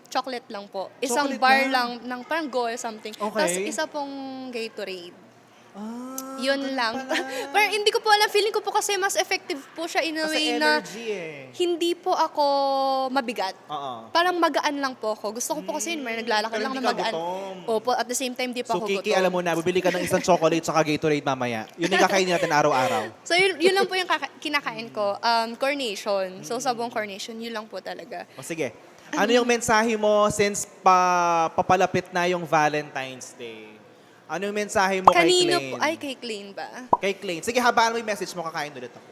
[SPEAKER 2] chocolate lang po. Isang
[SPEAKER 1] Chocolate
[SPEAKER 2] bar
[SPEAKER 1] lang?
[SPEAKER 2] lang ng parang Go or something.
[SPEAKER 1] Okay.
[SPEAKER 2] Tapos isa pong Gatorade.
[SPEAKER 1] ganun
[SPEAKER 2] Yun lang.
[SPEAKER 1] pala.
[SPEAKER 2] Pero hindi ko po alam, feeling ko po kasi mas effective po siya in a
[SPEAKER 1] Kasi
[SPEAKER 2] way na
[SPEAKER 1] energy eh.
[SPEAKER 2] hindi po ako mabigat.
[SPEAKER 1] Oo.
[SPEAKER 2] Parang magaan lang po ako. Gusto ko po kasi may naglalakad
[SPEAKER 1] Pero
[SPEAKER 2] lang na
[SPEAKER 1] hindi ka
[SPEAKER 2] magaan.
[SPEAKER 1] gutom.
[SPEAKER 2] Opo, at the same time, di pa
[SPEAKER 1] So,
[SPEAKER 2] ako
[SPEAKER 1] Kiki,
[SPEAKER 2] gutom.
[SPEAKER 1] alam mo na, bibili ka ng isang chocolate tsaka Gatorade mamaya. Yun yung kakainin natin araw-araw.
[SPEAKER 2] So, yun lang po yung kinakain ko. Carnation. So, sabong carnation, yun lang po talaga.
[SPEAKER 1] O sige, ano yung mensahe mo since papalapit na yung Valentine's Day? Ano yung mensahe mo
[SPEAKER 2] Kanino
[SPEAKER 1] kay
[SPEAKER 2] po?
[SPEAKER 1] Clayne?
[SPEAKER 2] Ay, kay Clayne ba?
[SPEAKER 1] Kay Clayne. Sige, habaan mo yung message mo, kakain ulit ako.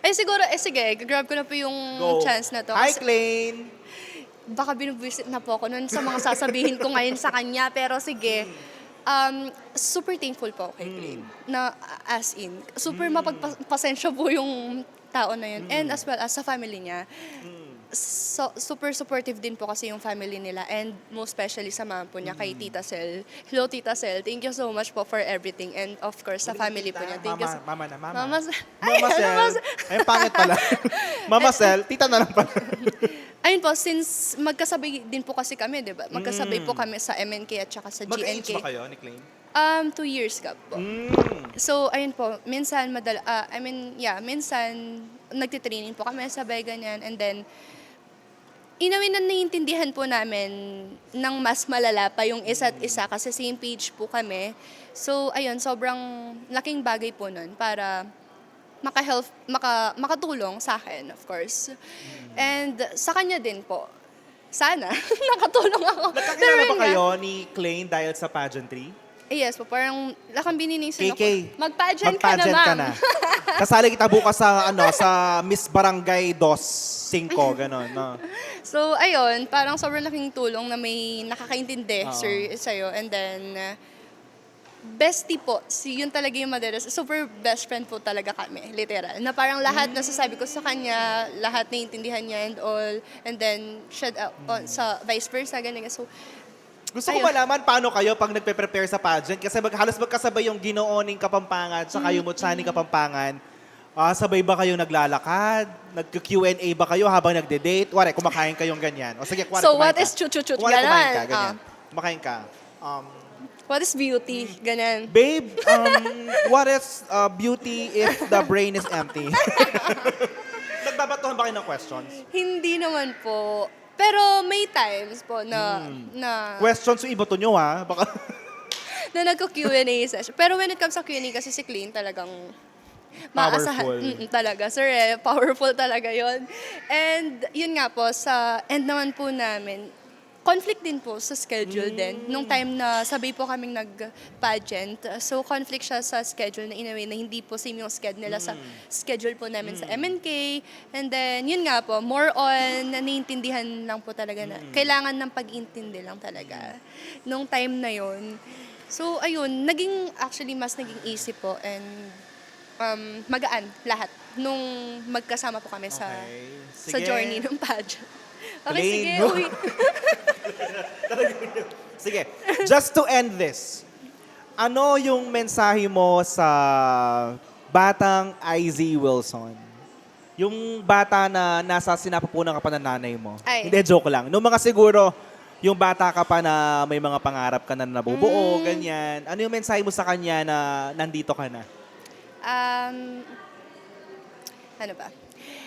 [SPEAKER 2] Ay, siguro, sige, grab ko na po yung
[SPEAKER 1] Go.
[SPEAKER 2] chance na to.
[SPEAKER 1] Hi,
[SPEAKER 2] Kasi
[SPEAKER 1] Clayne!
[SPEAKER 2] baka binubuisit na po ako nun sa mga sasabihin ko ngayon sa kanya. Pero sige, super thankful po ako kay Clayne. Na as in, super mapagpasensya po yung tao na yun. And as well as sa family niya. So, super supportive din po kasi yung family nila and most especially sa mama po niya kay Tita Sel. Hello Tita Sel, thank you so much po for everything and of course sa family po niya. Thank you so
[SPEAKER 1] Mama na, mama.
[SPEAKER 2] Mama,
[SPEAKER 1] Mama Sel. Ay, pangit pala. Mama Sel, tita na lang pala.
[SPEAKER 2] Ayun po, since magkasabay din po kasi kami, di ba? Magkasabay po kami sa MNK at saka sa
[SPEAKER 1] Mag-age
[SPEAKER 2] GNK.
[SPEAKER 1] ba kayo ni Clayne?
[SPEAKER 2] 2 years ka po.
[SPEAKER 1] Mm.
[SPEAKER 2] So, ayun po, minsan minsan nagtitraining po kami sabay ganyan and then inawin na naiintindihan po namin ng mas malala pa yung isa't isa kasi same page po kami. So, ayun, sobrang laking bagay po nun para makatulong sa akin, of course. And sa kanya din po. Sana, nakatulong ako.
[SPEAKER 1] Nagkakilala
[SPEAKER 2] yun
[SPEAKER 1] ba
[SPEAKER 2] nga.
[SPEAKER 1] kayo ni Clayne dahil sa pageantry?
[SPEAKER 2] Yes po, parang lakang bininingsin
[SPEAKER 1] KK,
[SPEAKER 2] ako. Mag-pageant ka na,
[SPEAKER 1] mag-pageant
[SPEAKER 2] ma'am.
[SPEAKER 1] ka na. Kasali kita bukas sa Miss Barangay 2, 5, gano'n. No?
[SPEAKER 2] So, ayun, parang sobrang laking tulong na may nakakaintindi,
[SPEAKER 1] Oo.
[SPEAKER 2] sir, sa'yo. And then, bestie po, yun talaga yung madalas. Super best friend po talaga kami, literal. Na parang lahat nasasabi ko sa kanya, lahat naiintindihan niya and all. And then, sa vice versa, ganun. So,
[SPEAKER 1] Gusto ko
[SPEAKER 2] ayun.
[SPEAKER 1] malaman paano kayo pag nagpe-prepare sa pageant kasi halos magkasabay yung Ginooning Kapampangan sa kayo Mutsaning Kapampangan. Sabay ba kayo naglalakad? Nag-Q&A ba kayo habang nagde-date? Wari, kumakain kayong ganyan. O sige, kuwari,
[SPEAKER 2] So,
[SPEAKER 1] kumain
[SPEAKER 2] what
[SPEAKER 1] ka.
[SPEAKER 2] is chut-chut-chut?
[SPEAKER 1] Kuwari, kumain ka,
[SPEAKER 2] Ganon.
[SPEAKER 1] ganyan. Kumakain ka.
[SPEAKER 2] What is beauty? Ganon.
[SPEAKER 1] Babe, what is beauty if the brain is empty? Nagbabatuhan ba kayo ng questions?
[SPEAKER 2] Hindi naman po. Pero may times po na
[SPEAKER 1] Questions yung iba to nyo, ha? Baka...
[SPEAKER 2] na nagko-Q&A session. Pero when it comes sa Q&A kasi si Clayne talagang maasahan.
[SPEAKER 1] Powerful.
[SPEAKER 2] Talaga, sir. Powerful talaga yon. And yun nga po, sa end naman po namin, conflict din po sa schedule din. Nung time na sabay po kaming nag-pageant, so conflict siya sa schedule na in a way na hindi po same yung schedule nila sa schedule po namin sa MNK. And then, yun nga po, more on naiintindihan lang po talaga na kailangan ng pag-intindi lang talaga nung time na yun. So, ayun, actually mas naging easy po and magaan lahat nung magkasama po kami sa
[SPEAKER 1] Sige.
[SPEAKER 2] journey ng pageant. Okay,
[SPEAKER 1] Plain,
[SPEAKER 2] sige.
[SPEAKER 1] no?
[SPEAKER 2] Uy.
[SPEAKER 1] Sige, just to end this, ano yung mensahe mo sa batang IZ Wilson? Yung bata na nasa sinapupunan ka pa ng nanay mo.
[SPEAKER 2] Ay.
[SPEAKER 1] Hindi, joke lang. Nung mga siguro, yung bata ka pa na may mga pangarap ka na nabubuo, ganyan. Ano yung mensahe mo sa kanya na nandito ka na?
[SPEAKER 2] Ano ba?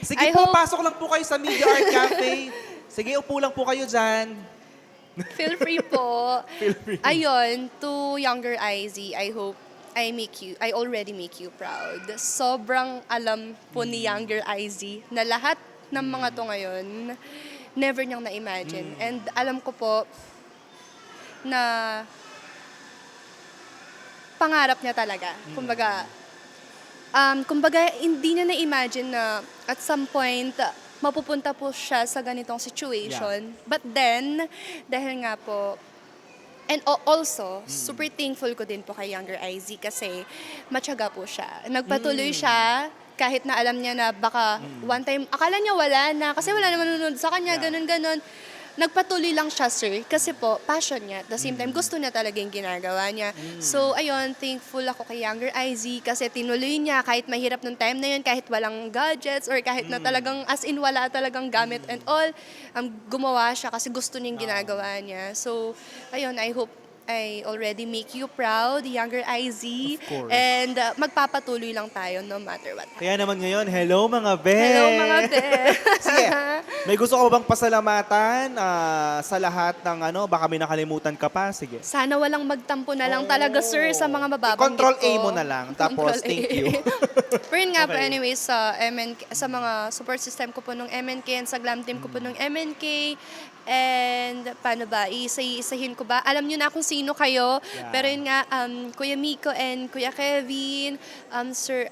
[SPEAKER 1] Sige
[SPEAKER 2] I
[SPEAKER 1] po,
[SPEAKER 2] hope-
[SPEAKER 1] pasok lang po kayo sa Media Art Cafe. Sige, upo lang po kayo dyan.
[SPEAKER 2] Feel free po. Ayun, to younger IZ, I hope I already make you proud. Sobrang alam po ni younger IZ na lahat ng mga to ngayon, never niyang na-imagine. And alam ko po na pangarap niya talaga. Kumbaga, hindi niya na-imagine na at some point, mapupunta po siya sa ganitong situation. But then, dahil nga po, and also, super thankful ko din po kay Younger IZ kasi matyaga po siya. Nagpatuloy siya kahit na alam niya na baka one time, akala niya wala na kasi wala naman nanonood sa kanya, ganun-ganun. Nagpatuloy lang siya, sir, kasi po, passion niya. At the same time, gusto niya talaga yung ginagawa niya. So, ayun, thankful ako kay Younger IZ kasi tinuloy niya kahit mahirap nung time na yun, kahit walang gadgets or kahit na talagang, as in, wala talagang gamit and all, gumawa siya kasi gusto niya yung ginagawa niya. So, ayun, I hope I already make you proud, Younger IZ.
[SPEAKER 1] Of course.
[SPEAKER 2] And magpapatuloy lang tayo no matter what.
[SPEAKER 1] Kaya naman ngayon, hello mga be!
[SPEAKER 2] Hello mga te!
[SPEAKER 1] Sige, may gusto ko bang pasalamatan sa lahat ng baka may nakalimutan ka pa? Sige.
[SPEAKER 2] Sana walang magtampo na lang talaga, sir, sa mga mababanggit
[SPEAKER 1] Control A
[SPEAKER 2] ko.
[SPEAKER 1] mo na lang, tapos
[SPEAKER 2] Control A.
[SPEAKER 1] thank you.
[SPEAKER 2] Pero yun nga po,
[SPEAKER 1] Okay.
[SPEAKER 2] anyways, sa MNK, sa mga support system ko po nung MNK and sa glam team ko po nung MNK, and paano ba, isahin ko ba? Alam nyo na kung sino kayo,
[SPEAKER 1] Yeah.
[SPEAKER 2] pero yun nga, Kuya Miko and Kuya Kevin, Sir,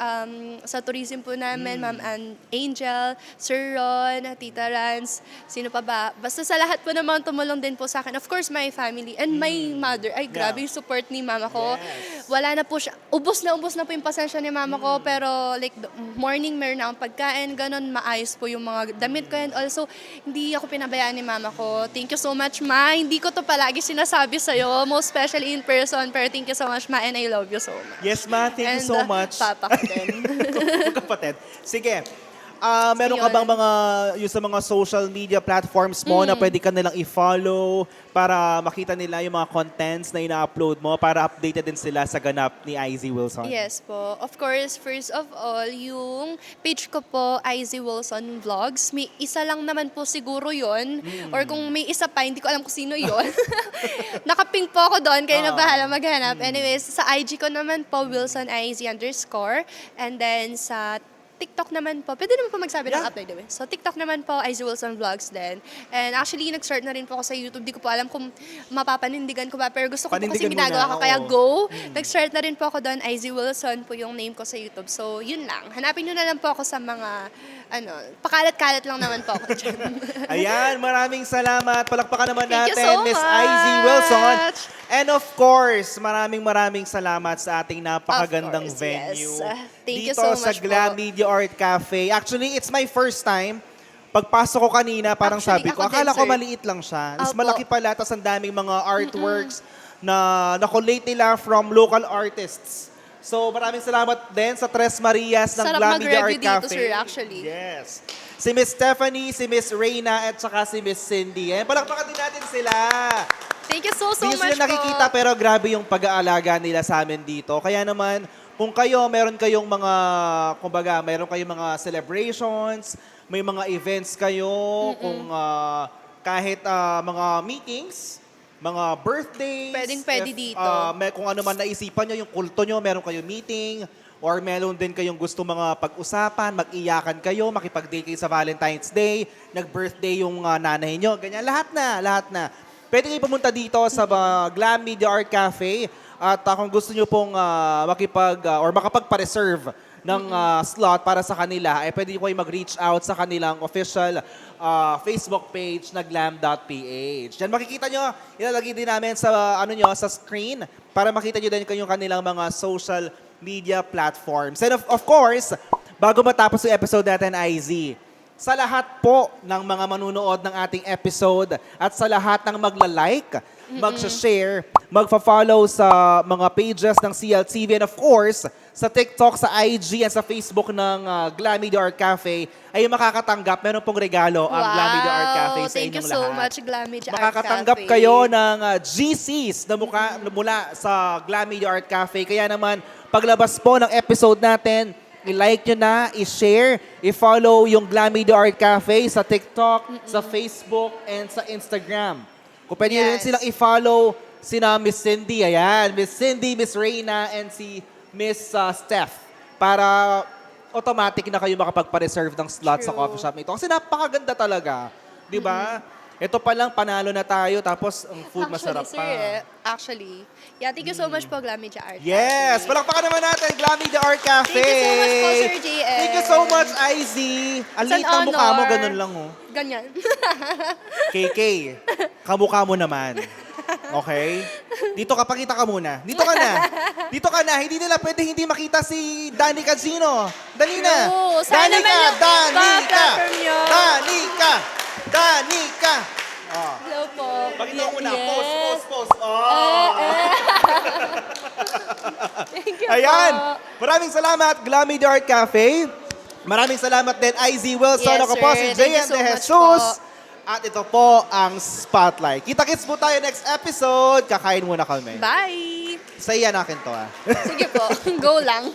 [SPEAKER 2] sa tourism po namin, Ma'am Angel, Sir Ron, Tita Rans, sino pa ba? Basta sa lahat po naman tumulong din po sa akin. Of course, my family and my mother. Ay, grabe yung support ni mama ko.
[SPEAKER 1] Yes.
[SPEAKER 2] Wala na po siya. Ubos na po yung pasensya ni mama ko, pero like morning meron na akong pagkain, ganun, maayos po yung mga damit ko and also hindi ako pinabayaan ni mama ko. Thank you so much, Ma. Hindi ko to palagi sinasabi sa'yo, most especially in person, pero thank you so much, Ma, and I love you so much.
[SPEAKER 1] Yes, ma, thank you
[SPEAKER 2] And,
[SPEAKER 1] so much.
[SPEAKER 2] Papa ko din.
[SPEAKER 1] Kapatid. Sige. Meron ka
[SPEAKER 2] Yun.
[SPEAKER 1] bang yung sa mga social media platforms mo na pwede ka nilang i-follow para makita nila yung mga contents na ina-upload mo para updated din sila sa ganap ni IZ Wilson?
[SPEAKER 2] Yes po. Of course, first of all, yung page ko po, IZ Wilson Vlogs. May isa lang naman po siguro yon. Or kung may isa pa, hindi ko alam kung sino yon. Nakaping po ako doon, kayo na bahala maghanap. Anyways, sa IG ko naman po, Wilson IZ _. And then sa TikTok naman po. Pwede naman po magsabi ng
[SPEAKER 1] Yeah.
[SPEAKER 2] upload eh. So, TikTok naman po, IZ Wilson Vlogs din. And actually, nag-start na rin po ako sa YouTube. Di ko po alam kung mapapanindigan ko ba. Pero gusto ko po kasi
[SPEAKER 1] Panindigan mo
[SPEAKER 2] ginagawa
[SPEAKER 1] na,
[SPEAKER 2] ko. Kaya
[SPEAKER 1] oo.
[SPEAKER 2] go. Nag-start na rin po ako doon. IZ Wilson po yung name ko sa YouTube. So, yun lang. Hanapin nyo na lang po ako sa mga, pakalat-kalat lang naman po ako dyan.
[SPEAKER 1] Ayan, maraming salamat. Palakpakan naman
[SPEAKER 2] Thank you
[SPEAKER 1] natin,
[SPEAKER 2] so
[SPEAKER 1] Miss
[SPEAKER 2] much.
[SPEAKER 1] IZ Wilson. And of course, maraming salamat sa ating napakagandang
[SPEAKER 2] Of course,
[SPEAKER 1] venue.
[SPEAKER 2] yes. Thank you
[SPEAKER 1] dito
[SPEAKER 2] so
[SPEAKER 1] sa
[SPEAKER 2] much
[SPEAKER 1] Glam
[SPEAKER 2] po.
[SPEAKER 1] Media Art Cafe. Actually, it's my first time. Pagpasok ko kanina, parang
[SPEAKER 2] Actually,
[SPEAKER 1] sabi ko,
[SPEAKER 2] ako din,
[SPEAKER 1] akala ko
[SPEAKER 2] sir.
[SPEAKER 1] maliit lang siya. Mas
[SPEAKER 2] Opo.
[SPEAKER 1] malaki pala, tapos ang daming mga artworks na collate nila from local artists. So, maraming salamat din sa Tres Marias ng
[SPEAKER 2] Sarap
[SPEAKER 1] Glam Media Art
[SPEAKER 2] mag-review dito,
[SPEAKER 1] Cafe.
[SPEAKER 2] sir, actually.
[SPEAKER 1] Yes. Si Miss Stephanie, si Miss Reyna, at saka si Miss Cindy. Ayan, palakpakan din natin sila.
[SPEAKER 2] Thank you so
[SPEAKER 1] Hindi
[SPEAKER 2] much
[SPEAKER 1] sila nakikita
[SPEAKER 2] po.
[SPEAKER 1] pero grabe yung pag-aalaga nila sa amin dito. Kaya naman, kung meron kayong mga, kumbaga, meron kayong mga celebrations, may mga events kayo, kung kahit mga meetings, mga birthdays.
[SPEAKER 2] Pwedeng-pwede dito.
[SPEAKER 1] Kung ano man naisipan nyo, yung kulto nyo, meron kayong meeting, or meron din kayong gusto mga pag-usapan, mag-iyakan kayo, makipag-day kayo sa Valentine's Day, nag-birthday yung nanay nyo, ganyan. Lahat na. pwede kayo pumunta dito sa Glam Media Art Cafe at kung gusto nyo pong or makapagpa-reserve ng slot para sa kanila, ay pwede kayo mag-reach out sa kanilang official Facebook page na glam.ph. Diyan makikita nyo, ilalagay din namin sa, sa screen para makita nyo din yung kanilang mga social media platforms. And of course, bago matapos yung episode natin, IZ, sa lahat po ng mga manunood ng ating episode at sa lahat ng magla-like, mag-share, magfa-follow sa mga pages ng CLTV and of course, sa TikTok, sa IG at sa Facebook ng Glam Media Art Cafe ay makakatanggap, meron pong regalo ang Glam Media Art Cafe sa
[SPEAKER 2] Thank you
[SPEAKER 1] inyong
[SPEAKER 2] so
[SPEAKER 1] lahat.
[SPEAKER 2] much, Glam Media Art
[SPEAKER 1] Makakatanggap
[SPEAKER 2] Cafe.
[SPEAKER 1] kayo ng GCs na mula sa Glam Media Art Cafe. Kaya naman, paglabas po ng episode natin, i-like nyo na, i-share, i-follow yung Glam Media Art Cafe sa TikTok, sa Facebook, and sa Instagram. Kung pwede nyo rin
[SPEAKER 2] Yes.
[SPEAKER 1] silang i-follow sina Miss Cindy, ayan, Miss Cindy, Miss Reyna, and si Miss Steph para automatic na kayo makapagpa-reserve ng slot sa
[SPEAKER 2] True.
[SPEAKER 1] coffee shop nito. Kasi napakaganda talaga, di ba? Ito pa lang, panalo na tayo, tapos ang food masarap pa.
[SPEAKER 2] Actually, yeah, thank you so much po, Glam Media Art
[SPEAKER 1] Yes!
[SPEAKER 2] Cafe.
[SPEAKER 1] Palakpakan naman natin, Glam Media Art Cafe!
[SPEAKER 2] Thank you so much po, Sir JM.
[SPEAKER 1] Thank you so much, IZ! Ang
[SPEAKER 2] It's
[SPEAKER 1] liit
[SPEAKER 2] an
[SPEAKER 1] ng mukha mo,
[SPEAKER 2] honor.
[SPEAKER 1] ganun lang, oh.
[SPEAKER 2] Ganyan.
[SPEAKER 1] KK, kamukha mo naman. Okay? Dito ka, pakita ka muna. Dito ka na. Dito ka na. Hindi nila pwede hindi makita si Danny Casino. Dali na.
[SPEAKER 2] True. Sana
[SPEAKER 1] Danica!
[SPEAKER 2] naman yung
[SPEAKER 1] Danica!
[SPEAKER 2] pa-platform nyo.
[SPEAKER 1] Danica! Danica! Oh.
[SPEAKER 2] Hello po.
[SPEAKER 1] Pakita mo na.
[SPEAKER 2] Yes.
[SPEAKER 1] Post. Oh.
[SPEAKER 2] Thank you
[SPEAKER 1] Ayan.
[SPEAKER 2] po.
[SPEAKER 1] Maraming salamat, Glam Media Art Cafe. Maraming salamat din, IZ Wilson.
[SPEAKER 2] Yes,
[SPEAKER 1] Ako po
[SPEAKER 2] sir.
[SPEAKER 1] si
[SPEAKER 2] Thank you
[SPEAKER 1] JM
[SPEAKER 2] so
[SPEAKER 1] De
[SPEAKER 2] much
[SPEAKER 1] Jesus.
[SPEAKER 2] po.
[SPEAKER 1] At ito po ang Spotlight. Kita-kits po tayo next episode. Kakain muna kami.
[SPEAKER 2] Bye!
[SPEAKER 1] Sa iyan akin to, ah.
[SPEAKER 2] Sige po, go lang.